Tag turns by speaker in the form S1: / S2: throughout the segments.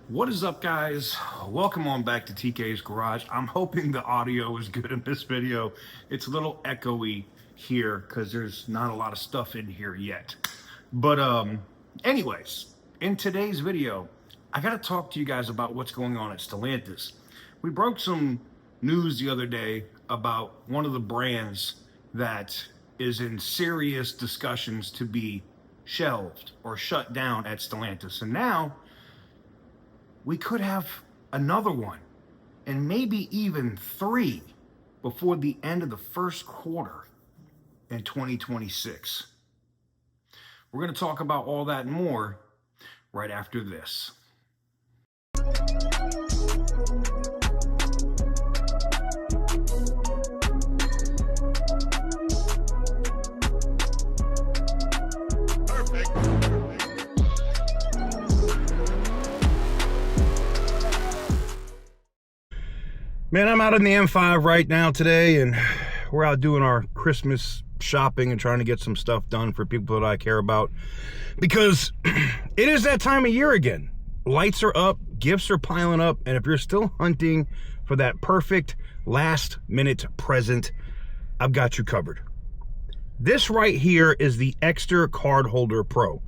S1: What is up, guys? Welcome on back to TK's Garage. I'm hoping the audio is good in this video. It's a little echoey here because there's not a lot of stuff in here yet. But anyways, in today's video, I got to talk to you guys about what's going on at Stellantis. We broke some news the other day about one of the brands that is in serious discussions to be shelved or shut down at Stellantis. And now we could have another one and maybe even three before the end of the first quarter in 2026. We're going to talk about all that and more right after this. Man, I'm out in the M5 right now today, and we're out doing our Christmas shopping and trying to get some stuff done for people that I care about, because it is that time of year again. Lights are up, gifts are piling up, and if you're still hunting for that perfect last minute present, I've got you covered. This right here is the Extra Card Holder Pro.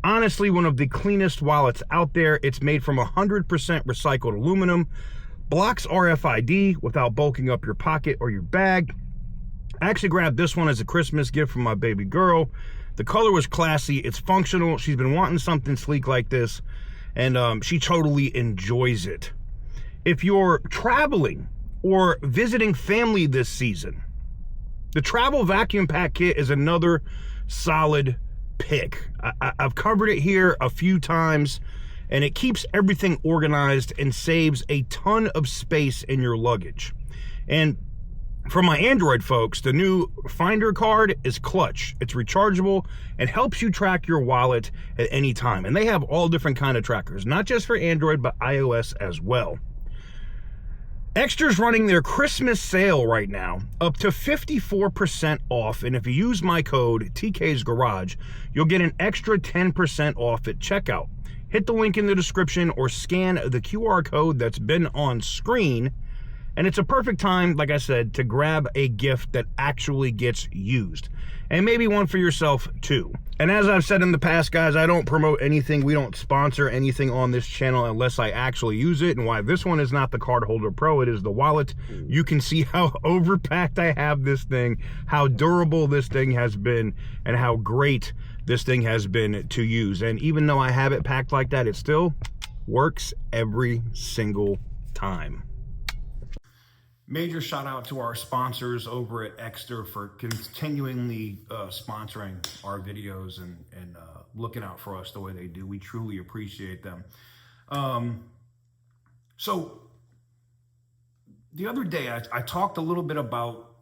S1: Honestly, one of the cleanest wallets out there. It's made from 100% recycled aluminum, blocks RFID without bulking up your pocket or your bag. I actually grabbed this one as a Christmas gift from my baby girl. The color was classy, it's functional. She's been wanting something sleek like this, and she totally enjoys it. If you're traveling or visiting family this season, the Travel Vacuum Pack Kit is another solid pick. I've covered it here a few times, and it keeps everything organized and saves a ton of space in your luggage. And for my Android folks, the new Finder card is clutch. It's rechargeable and helps you track your wallet at any time. And they have all different kind of trackers, not just for Android, but iOS as well. Extra's running their Christmas sale right now, up to 54% off. And if you use my code TK's Garage, you'll get an extra 10% off at checkout. Hit the link in the description or scan the QR code that's been on screen. And it's a perfect time, like I said, to grab a gift that actually gets used. And maybe one for yourself too. And as I've said in the past, guys, I don't promote anything. We don't sponsor anything on this channel unless I actually use it. And why this one is not the Card Holder Pro, it is the wallet. You can see how overpacked I have this thing, how durable this thing has been, and how great this thing has been to use. And even though I have it packed like that, it still works every single time. Major shout out to our sponsors over at Extra for continually sponsoring our videos and looking out for us the way they do. We truly appreciate them. So the other day I talked a little bit about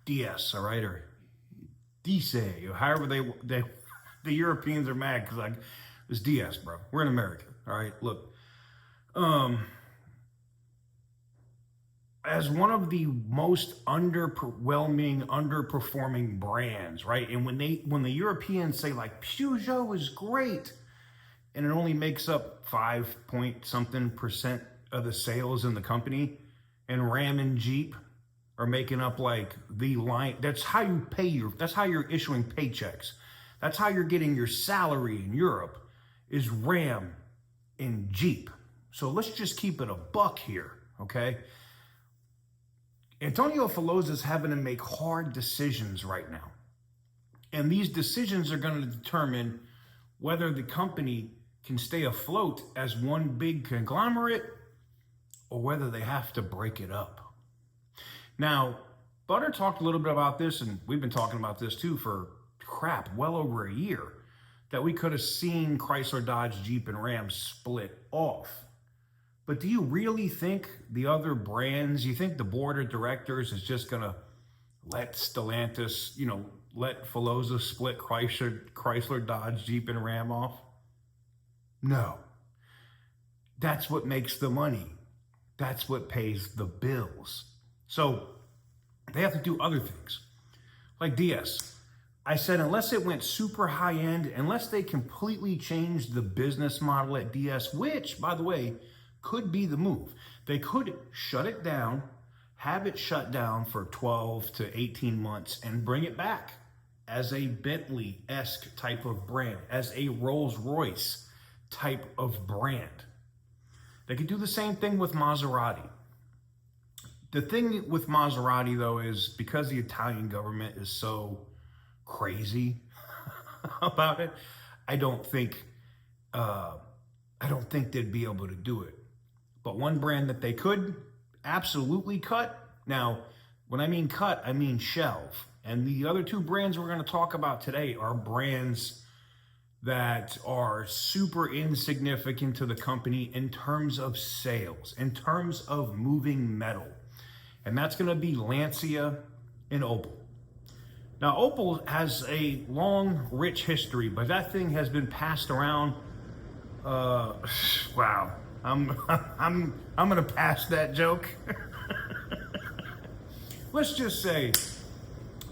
S1: DS, all right, or DC, or however the Europeans are mad because it's DS, bro. We're in America, all right? Look, as one of the most underperforming brands, right? And when the Europeans say like Peugeot is great, and it only makes up 5-point-something% of the sales in the company, and Ram and Jeep are making up like the line. That's how you pay that's how you're issuing paychecks. That's how you're getting your salary in Europe, is Ram and Jeep. So let's just keep it a buck here, okay? Antonio Filosa is having to make hard decisions right now. And these decisions are going to determine whether the company can stay afloat as one big conglomerate or whether they have to break it up. Now, Butter talked a little bit about this, and we've been talking about this too for well over a year, that we could have seen Chrysler, Dodge, Jeep, and Ram split off. But do you really think the other brands, you think the board of directors is just gonna let Stellantis, let Filosa split Chrysler, Dodge, Jeep, and Ram off? No. That's what makes the money. That's what pays the bills. So they have to do other things. Like DS. I said, unless it went super high end, unless they completely changed the business model at DS, which, by the way, could be the move. They could shut it down, have it shut down for 12 to 18 months and bring it back as a Bentley-esque type of brand, as a Rolls-Royce type of brand. They could do the same thing with Maserati. The thing with Maserati, though, is because the Italian government is so crazy about it, I don't think they'd be able to do it. But one brand that they could absolutely cut. Now, when I mean cut, I mean shelve. And the other two brands we're going to talk about today are brands that are super insignificant to the company in terms of sales, in terms of moving metal. And that's going to be Lancia and Opel. Now, Opel has a long, rich history, but that thing has been passed around. Wow, I'm going to pass that joke. Let's just say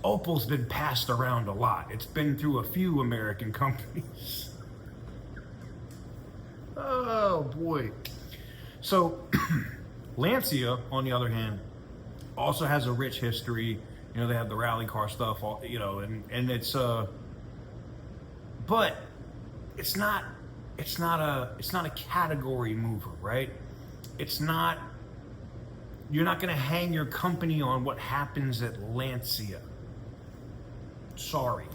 S1: Opel's been passed around a lot. It's been through a few American companies. Oh boy. So Lancia, on the other hand, also has a rich history. You know, they have the rally car stuff, you know, and it's but it's not a category mover, right? You're not going to hang your company on what happens at Lancia. Sorry.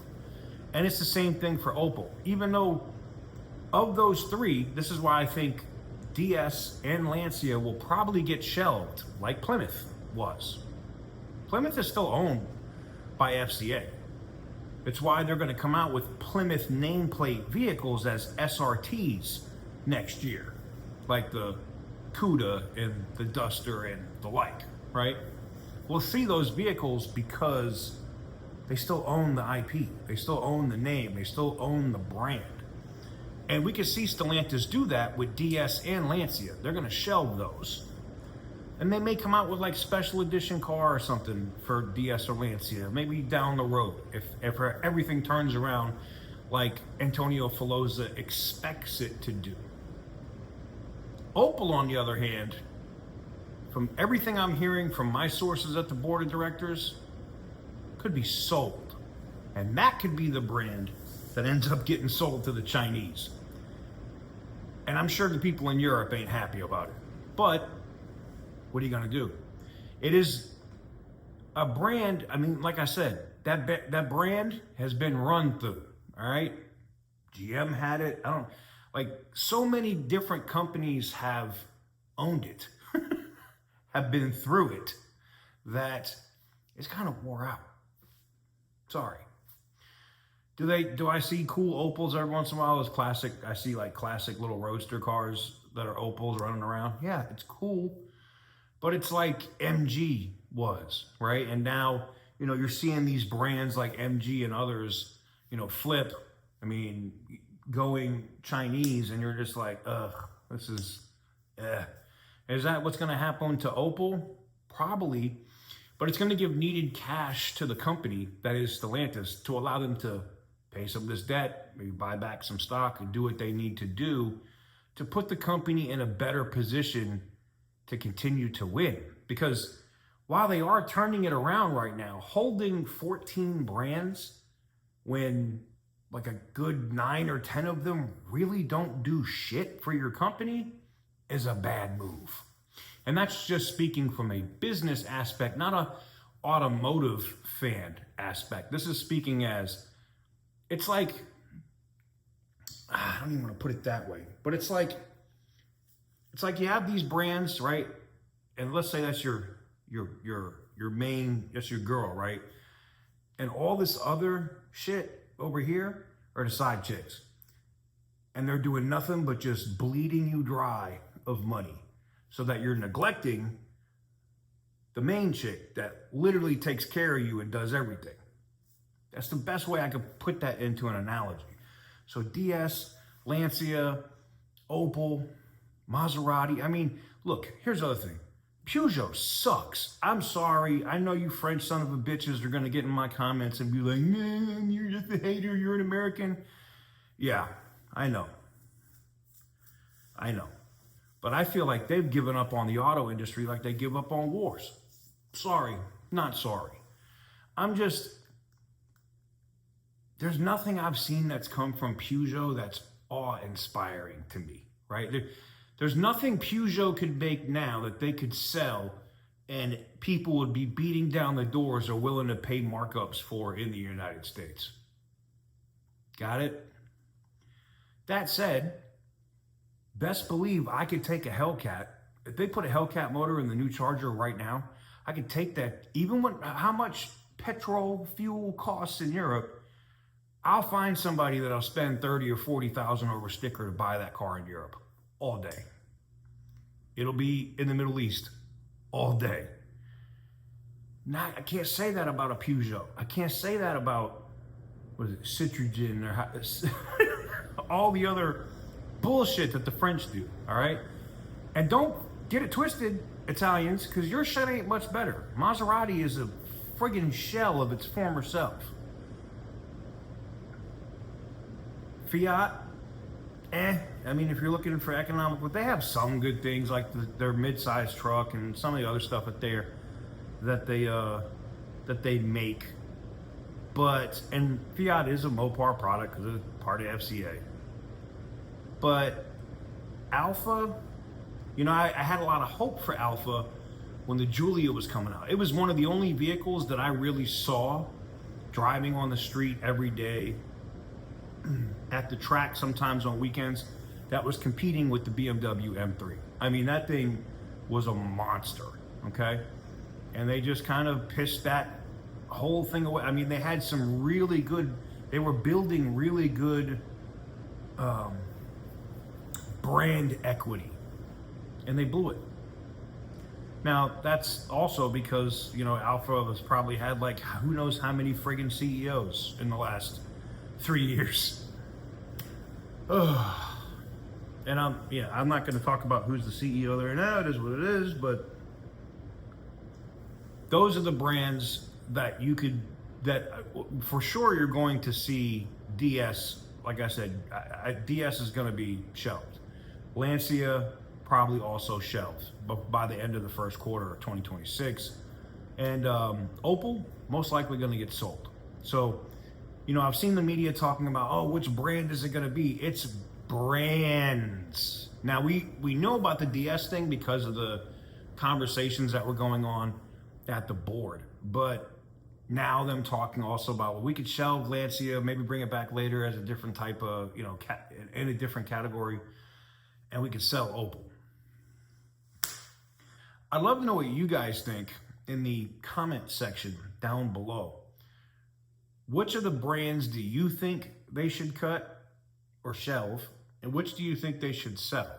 S1: And it's the same thing for Opel. Even though of those three, this is why I think DS and Lancia will probably get shelved, like Plymouth was. Plymouth is still owned by FCA. It's why they're going to come out with Plymouth nameplate vehicles as SRTs next year, like the Cuda and the Duster and the like, right? We'll see those vehicles because they still own the IP. They still own the name. They still own the brand. And we can see Stellantis do that with DS and Lancia. They're going to shelve those. And they may come out with like special edition car or something for DS or Lancia, maybe down the road, if everything turns around like Antonio Filosa expects it to do. Opel, on the other hand, from everything I'm hearing from my sources at the board of directors, could be sold. And that could be the brand that ends up getting sold to the Chinese. And I'm sure the people in Europe ain't happy about it. But what are you going to do? It is a brand. I mean, like I said, that brand has been run through. All right. GM had it. So many different companies have owned it, have been through it, that it's kind of wore out. Sorry. Do I see cool Opels every once in a while? As classic, I see like classic little roadster cars that are Opels running around. Yeah, it's cool. But it's like MG was, right? And now, you know, you're seeing these brands like MG and others, you know, flip. I mean, going Chinese, and you're just like, ugh, this is, Is that what's going to happen to Opel? Probably. But it's going to give needed cash to the company, that is Stellantis, to allow them to pay some of this debt, maybe buy back some stock and do what they need to do to put the company in a better position to continue to win. Because while they are turning it around right now, holding 14 brands when like a good 9 or 10 of them really don't do shit for your company is a bad move. And that's just speaking from a business aspect, not a automotive fan aspect. This is speaking as, it's like, I don't even want to put it that way, but it's like you have these brands, right? And let's say that's your main, that's your girl, right? And all this other shit over here are the side chicks. And they're doing nothing but just bleeding you dry of money, so that you're neglecting the main chick that literally takes care of you and does everything. That's the best way I could put that into an analogy. So DS, Lancia, Opel, Maserati. I mean, look, here's the other thing. Peugeot sucks. I'm sorry. I know you French son of a bitches are going to get in my comments and be like, man, you're just a hater. You're an American. Yeah, I know. But I feel like they've given up on the auto industry like they give up on wars. Sorry, not sorry. There's nothing I've seen that's come from Peugeot that's awe-inspiring to me, right? There's nothing Peugeot could make now that they could sell and people would be beating down the doors or willing to pay markups for in the United States. Got it? That said, best believe I could take a Hellcat. If they put a Hellcat motor in the new Charger right now, I could take that, even when how much petrol fuel costs in Europe, I'll find somebody that'll spend 30 or 40,000 over a sticker to buy that car in Europe all day. It'll be in the Middle East all day. I can't say that about a Peugeot. I can't say that about, what is it, Citroën or all the other bullshit that the French do, all right? And don't get it twisted, Italians, because your shit ain't much better. Maserati is a friggin' shell of its former self. Fiat, I mean, if you're looking for economic, but they have some good things like their mid-size truck and some of the other stuff that they make. But, and Fiat is a Mopar product because it's part of FCA. But Alfa, you know, I had a lot of hope for Alfa when the Giulia was coming out. It was one of the only vehicles that I really saw driving on the street every day, at the track, sometimes on weekends, that was competing with the BMW M3. I mean, that thing was a monster, okay? And they just kind of pissed that whole thing away. I mean, they had some really good, they were building really good brand equity, and they blew it. Now, that's also because, you know, Alfa has probably had like, who knows how many friggin' CEOs in the last 3 years. And I'm not going to talk about who's the CEO there now. It is what it is, but those are the brands that you could, that for sure you're going to see DS. Like I said, DS is going to be shelved. Lancia probably also shelved, but by the end of the first quarter of 2026. And Opel most likely going to get sold. So, you know, I've seen the media talking about, oh, which brand is it going to be? It's brands. Now, we know about the DS thing because of the conversations that were going on at the board. But now them talking also about, well, we could shelve Lancia, maybe bring it back later as a different type of, you know, in a different category, and we could sell Opel. I'd love to know what you guys think in the comment section down below. Which of the brands do you think they should cut or shelve, and which do you think they should sell?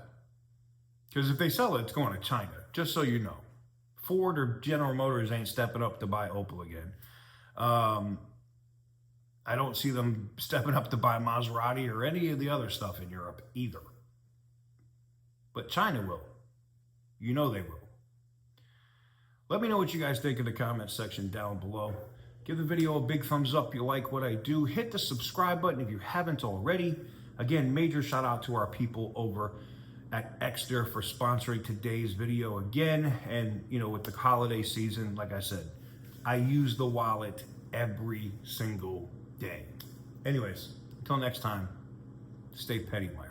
S1: Because if they sell it, it's going to China, just so you know. Ford or General Motors ain't stepping up to buy Opel again. I don't see them stepping up to buy Maserati or any of the other stuff in Europe either. But China will. You know they will. Let me know what you guys think in the comment section down below. Give the video a big thumbs up if you like what I do. Hit the subscribe button if you haven't already. Again, major shout out to our people over at Exeter for sponsoring today's video again. And, you know, with the holiday season, like I said, I use the wallet every single day. Anyways, until next time, stay petty, my